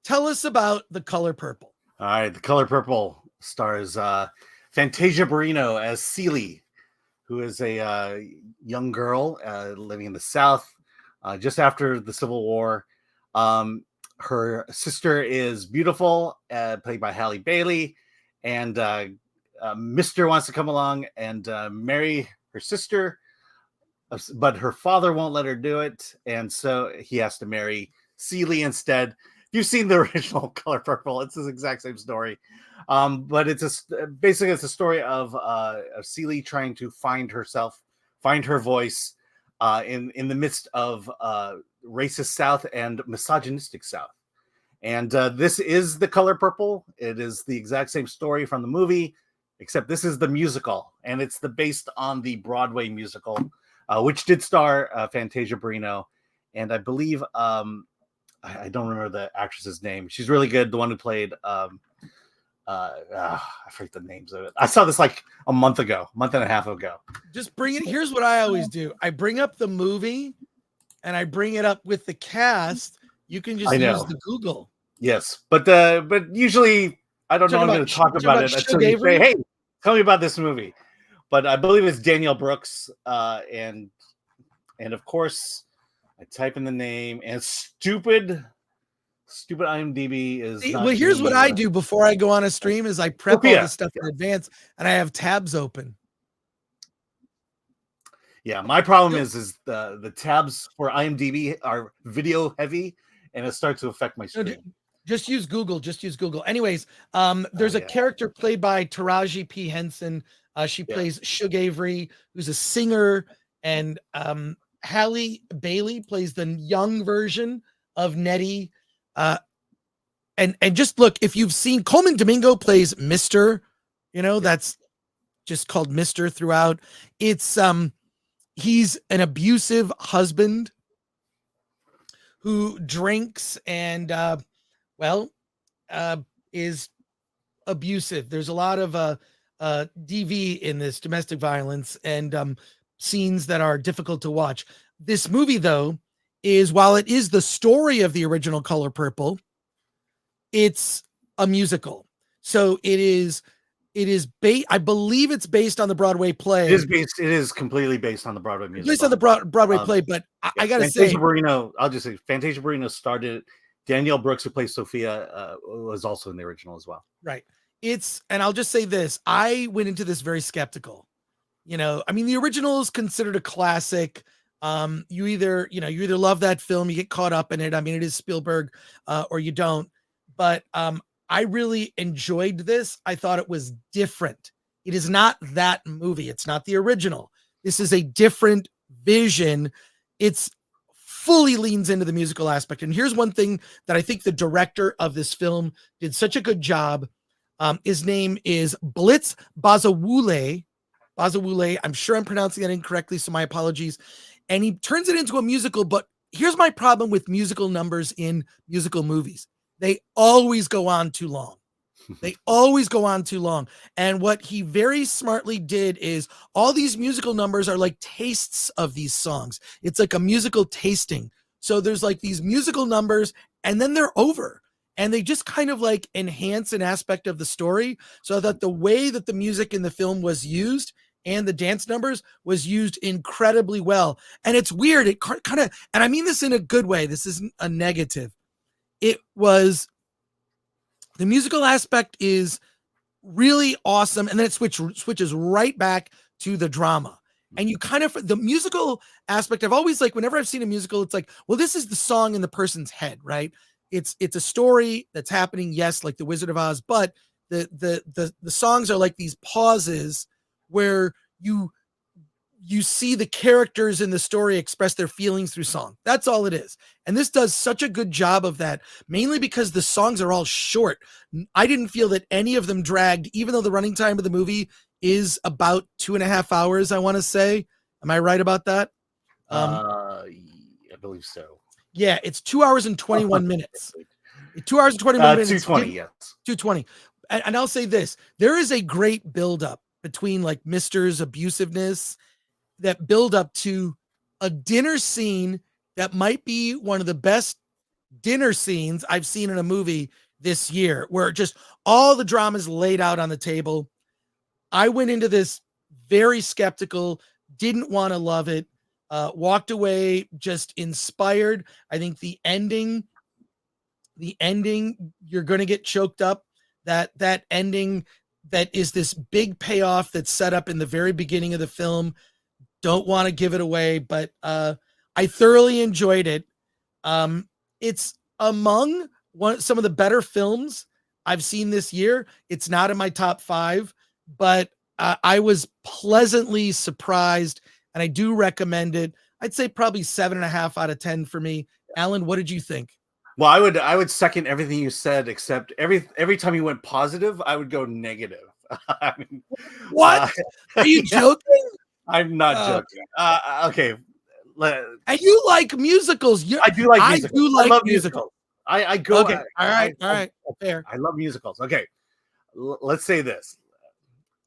tell us about The Color Purple. All right, The Color Purple stars Fantasia Barrino as Celie, who is a young girl living in the South just after the Civil War. Her sister is beautiful, played by Halle Bailey, and Mr. wants to come along and marry her sister, but her father won't let her do it, and so he has to marry Celie instead. You've seen the original Color Purple; it's the exact same story, but basically it's a story of Celie trying to find herself, find her voice in the midst of racist South and misogynistic South. And this is The Color Purple. It is the exact same story from the movie, except this is the musical, and it's based on the Broadway musical, which did star Fantasia Barrino, and I believe I don't remember the actress's name. She's really good. The one who played I forget the names of it. I saw this like a month and a half ago. Just bring it. Here's what I always do. I bring up the movie and I bring it up with the cast. You can just use the Google. Yes, but usually I don't know. I'm going to talk about it until you say, "Hey, tell me about this movie." But I believe it's Danielle Brooks, and of course, I type in the name, and stupid IMDb is. Well, here's what I do before I go on a stream: is I prep all this stuff in advance, and I have tabs open. Yeah, my problem is the tabs for IMDb are video heavy, and it starts to affect my stream. Just use Google. Anyways, there's a character played by Taraji P. Henson. She plays Shug Avery, who's a singer, and Halle Bailey plays the young version of Nettie. And just look, if you've seen Coleman Domingo plays Mr., that's just called Mr. throughout. It's he's an abusive husband who drinks and is abusive. There's a lot of DV in this, domestic violence, and scenes that are difficult to watch. This movie, though, while it is the story of the original Color Purple, it's a musical. So I believe it's based on the Broadway play. It is completely based on the Broadway musical. Based on the Broadway play, but I gotta say, I'll just say Fantasia Barrino started it. Danielle Brooks, who plays Sophia, was also in the original as well. Right. And I'll just say this: I went into this very skeptical. The original is considered a classic. You either love that film, you get caught up in it. It is Spielberg, or you don't. But I really enjoyed this. I thought it was different. It is not that movie. It's not the original. This is a different vision. It's fully leans into the musical aspect. And here's one thing that I think the director of this film did such a good job. His name is Blitz Bazawule. I'm sure I'm pronouncing that incorrectly, so my apologies. And he turns it into a musical, but here's my problem with musical numbers in musical movies. They always go on too long. And what he very smartly did is all these musical numbers are like tastes of these songs. It's like a musical tasting. So there's like these musical numbers and then they're over. And they just kind of like enhance an aspect of the story so that the way that the music in the film was used and the dance numbers was used incredibly well. And it's weird. It kind of, and I mean this in a good way. This isn't a negative. The musical aspect is really awesome. And then it switches right back to the drama. And you kind of, the musical aspect, I've always whenever I've seen a musical, it's like, well, this is the song in the person's head, right? It's a story that's happening. Yes. Like the Wizard of Oz, but the songs are like these pauses where you see the characters in the story express their feelings through song. That's all it is. And this does such a good job of that, mainly because the songs are all short. I didn't feel that any of them dragged, even though the running time of the movie is about 2.5 hours, I want to say. Am I right about that? I believe so. Yeah, it's 2 hours and 21 minutes. 2 hours and 21 minutes. 220, yes. 220. And I'll say this. There is a great buildup between like Mr.'s abusiveness that build up to a dinner scene that might be one of the best dinner scenes I've seen in a movie this year, where just all the drama is laid out on the table. I went into this very skeptical, didn't want to love it, walked away just inspired. I think the ending, you're going to get choked up. That ending, that is this big payoff that's set up in the very beginning of the film. Don't want to give it away, but I thoroughly enjoyed it. It's among some of the better films I've seen this year. It's not in my top 5, but I was pleasantly surprised, and I do recommend it. I'd say probably 7.5 out of 10 for me. Alan, what did you think? Well, I would second everything you said, except every time you went positive, I would go negative. I mean, What? Are you yeah, joking? I'm not joking. Okay, And you like musicals? I do like I musicals. do I like love musicals. I go. Okay, all right, fair. I love musicals. Okay, let's say this.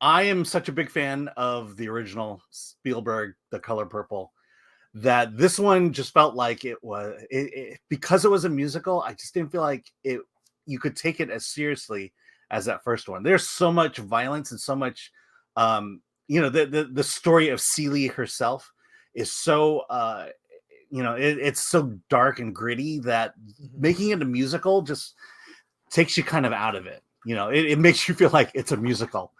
I am such a big fan of the original Spielberg, The Color Purple, that this one just felt like because it was a musical. I just didn't feel like you could take it as seriously as that first one. There's so much violence and so much, the story of Celie herself is so, it's so dark and gritty that making it a musical just takes you kind of out of it. It makes you feel like it's a musical.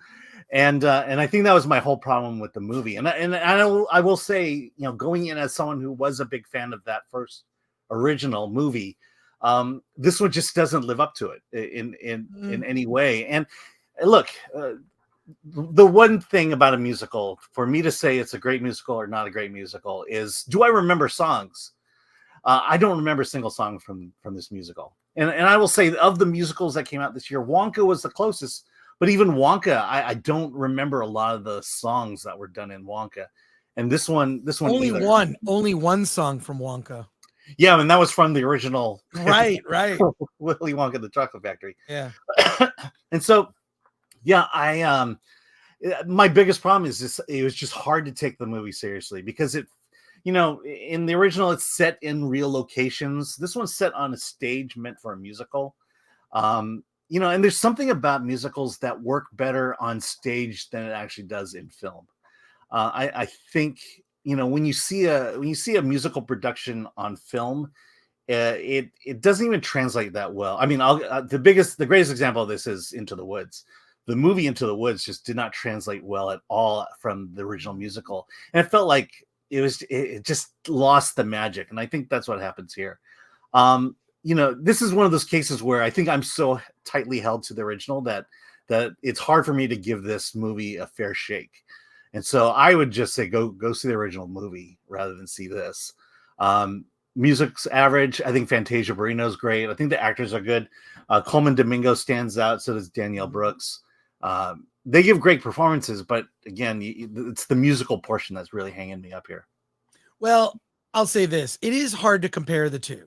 And I think that was my whole problem with the movie. And I will say, going in as someone who was a big fan of that first original movie, this one just doesn't live up to it in any way. And look, the one thing about a musical, for me to say it's a great musical or not a great musical, is, do I remember songs? I don't remember a single song from this musical. And I will say, of the musicals that came out this year, Wonka was the closest. But even Wonka, I don't remember a lot of the songs that were done in Wonka. And this one only one song from Wonka. Yeah, and that was from the original. Right. Willy Wonka and the Chocolate Factory. Yeah. And so, yeah, my biggest problem is this: it was just hard to take the movie seriously, because in the original, it's set in real locations. This one's set on a stage meant for a musical. And there's something about musicals that work better on stage than it actually does in film. I think when you see a musical production on film, it doesn't even translate that well. I mean, the greatest example of this is Into the Woods. The movie Into the Woods just did not translate well at all from the original musical, and it felt like it just lost the magic. And I think that's what happens here. This is one of those cases where I think I'm so tightly held to the original that it's hard for me to give this movie a fair shake. And so I would just say, go see the original movie rather than see this. Music's average. I think Fantasia Barrino's great. I think the actors are good. Coleman Domingo stands out. So does Danielle Brooks. They give great performances, but again, it's the musical portion that's really hanging me up here. Well, I'll say this. It is hard to compare the two.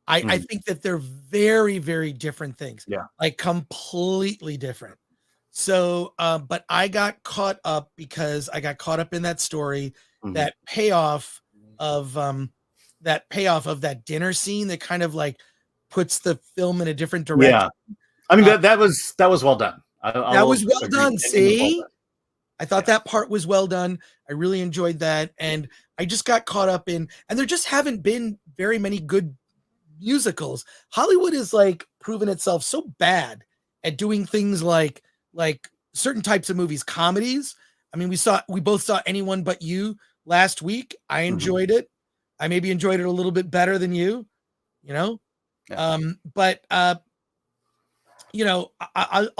I think that they're very, very different things. Yeah. Like completely different. So, but I got caught up because I got caught up in that story, that payoff of that dinner scene that kind of like puts the film in a different direction. Yeah. I mean, that was well done. That was well done. See, I thought that part was well done. I really enjoyed that. And I just got caught up in, and there just haven't been very many good musicals. Hollywood is like proven itself so bad at doing things like certain types of movies, comedies. I mean, we both saw Anyone But You last week. I enjoyed it. I maybe enjoyed it a little bit better than you, Yeah. But I'll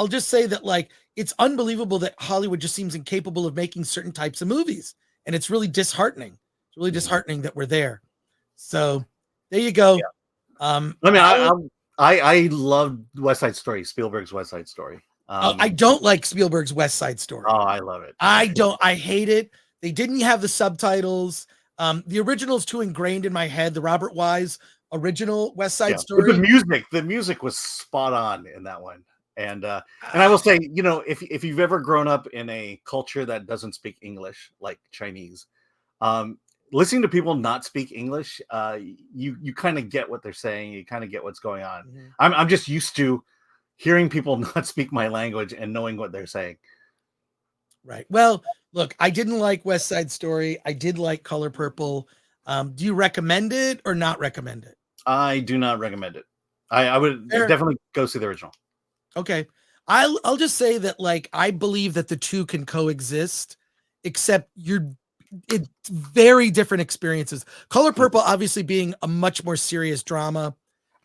just say that, like, it's unbelievable that Hollywood just seems incapable of making certain types of movies. And it's really disheartening. It's really disheartening that we're there. So there you go. Yeah. I love West Side Story, Spielberg's West Side Story. I don't like Spielberg's West Side Story. Oh, I love it. I hate it. They didn't have the subtitles. The original is too ingrained in my head. The Robert Wise original West Side Story. But the music was spot on in that one. And I will say, if you've ever grown up in a culture that doesn't speak English, like Chinese, listening to people not speak English, you kind of get what they're saying. You kind of get what's going on. Mhm. I'm just used to hearing people not speak my language and knowing what they're saying. Right. Well, look, I didn't like West Side Story. I did like Color Purple. Do you recommend it or not recommend it? I do not recommend it. I would Fair. definitely go see the original. Okay. I'll just say that like I believe that the two can coexist, except it's very different experiences. Color Purple obviously being a much more serious drama,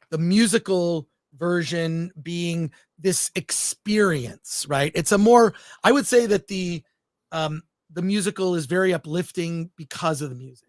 the musical version being this experience, right? It's a more, I would say that the musical is very uplifting because of the music.